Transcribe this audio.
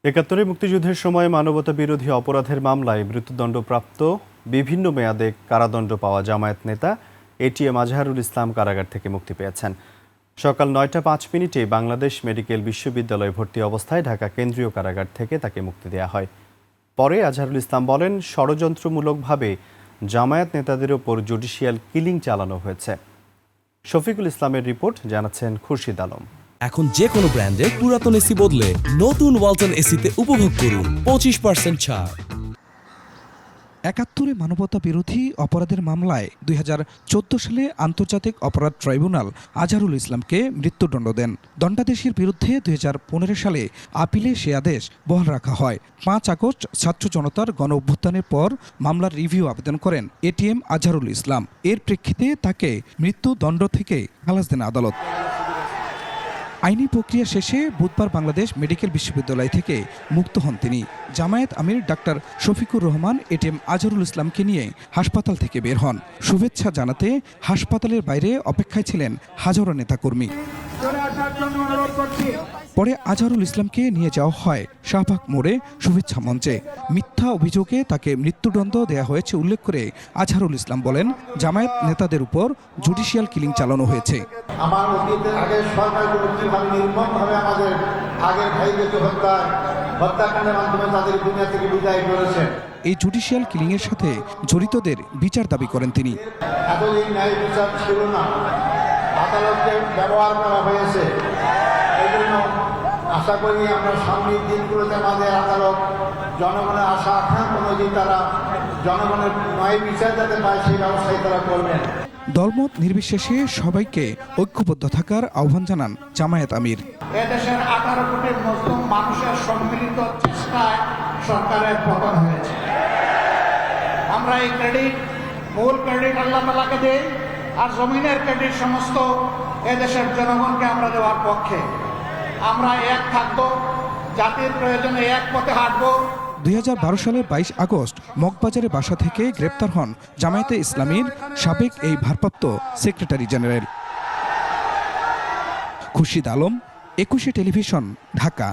একাত্তরে মুক্তিযুদ্ধের সময় মানবতা বিরোধী অপরাধের মামলায় মৃত্যুদণ্ডপ্রাপ্ত বিভিন্ন মেয়াদে কারাদণ্ড পাওয়া জামায়াত নেতা এটিএম আজহারুল ইসলাম কারাগার থেকে মুক্তি পেয়েছেন। সকাল ৯টা ৫ মিনিটে বাংলাদেশ মেডিকেল বিশ্ববিদ্যালয়ে ভর্তি অবস্থায় ঢাকা কেন্দ্রীয় কারাগার থেকে তাকে মুক্তি দেওয়া হয়। পরে আজহারুল ইসলাম বলেন, ষড়যন্ত্রমূলকভাবে জামায়াত নেতাদের ওপর জুডিশিয়াল কিলিং চালানো হয়েছে। শফিকুল ইসলামের রিপোর্ট, জানাচ্ছেন খুরশিদ আলম। এখন যে কোনো ব্র্যান্ডের পুরাতন এসি বদলে নতুন ওয়ালটন এসিতে উপভোগ করুন 25% ছাড়। একাত্তরে মানবতা বিরোধী অপরাধের মামলায় 2014 সালে আন্তর্জাতিক অপরাধ ট্রাইব্যুনাল আজহারুল ইসলামকে মৃত্যুদণ্ড দেন। দণ্ডাদেশের বিরুদ্ধে 2015 সালে আপিলে সে আদেশ বহাল রাখা হয়। 5 আগস্ট ছাত্র জনতার গণ অভ্যুত্থানের পর মামলার রিভিউ আবেদন করেন এটিএম আজহারুল ইসলাম। এর প্রেক্ষিতে তাকে মৃত্যুদণ্ড থেকে খালাস দেন আদালত। আইনি প্রক্রিয়া শেষে বুধবার বাংলাদেশ মেডিকেল বিশ্ববিদ্যালয় থেকে মুক্ত হন তিনি। জামায়াত আমির ডাক্তার শফিকুর রহমান এটিএম আজহারুল ইসলামকে নিয়ে হাসপাতাল থেকে বের হন। শুভেচ্ছা জানাতে হাসপাতালের বাইরে অপেক্ষায় ছিলেন হাজারো নেতাকর্মী। পরে আজহারুল ইসলামকে নিয়ে যাওয়া হয় শাহবাগ মোড়ে শুভেচ্ছা মঞ্চে। মিথ্যা অভিযোগে তাকে মৃত্যুদণ্ড দেয়া হয়েছে উল্লেখ করে আজহারুল ইসলাম বলেন, জামায়াত নেতাদের উপর জুডিশিয়াল কিলিং চালানো হয়েছে। আমার অতীতের আগের সরকারগুলো কিভাবে নির্মমভাবে আমাদের আগের ভাইদেরকে হত্যাকাণ্ডের মাধ্যমে তাদের দুনিয়া থেকে বিদায় করেছে। এই জুডিশিয়াল কিলিংয়ের সাথে জড়িতদের বিচার দাবি করেন তিনি। এতদিন ন্যায় বিচার ছিল না, আদালতকে ব্যবহার করা হয়েছে। এই জন্য আশা করি আমরা সামনের দিনগুলোতে আমাদের আদালত জনগণের আশা আকাঙ্ক্ষা অনুযায়ী তারা জনগণের ন্যায় বিচার যাতে পায় সেই ব্যবস্থাই তারা করবেন। দলমত নির্বিশেষে সবাইকে ঐক্যবদ্ধ থাকার আহ্বান জানান জামায়াত আমির। এদেশের 18 কোটি মুসলিম মানুষের সম্মিলিত চেষ্টায় সরকারের পতন হয়েছে। আমরা এই মূল ক্রেডিট আল্লাহ তাআলাকে দেই, আর জমিনের ক্রেডিট সমস্ত এদেশের জনগণকে আমরা দেওয়ার পক্ষে। আমরা এক থাকবো, জাতির প্রয়োজনে এক পথে হাঁটবো। 2012 সালের 22 আগস্ট মগবাজারের বাসা থেকে গ্রেপ্তার হন জামায়াতে ইসলামীর সাবেক এই ভারপ্রাপ্ত secretary general. Khurshid Alam, 21 television, Dhaka.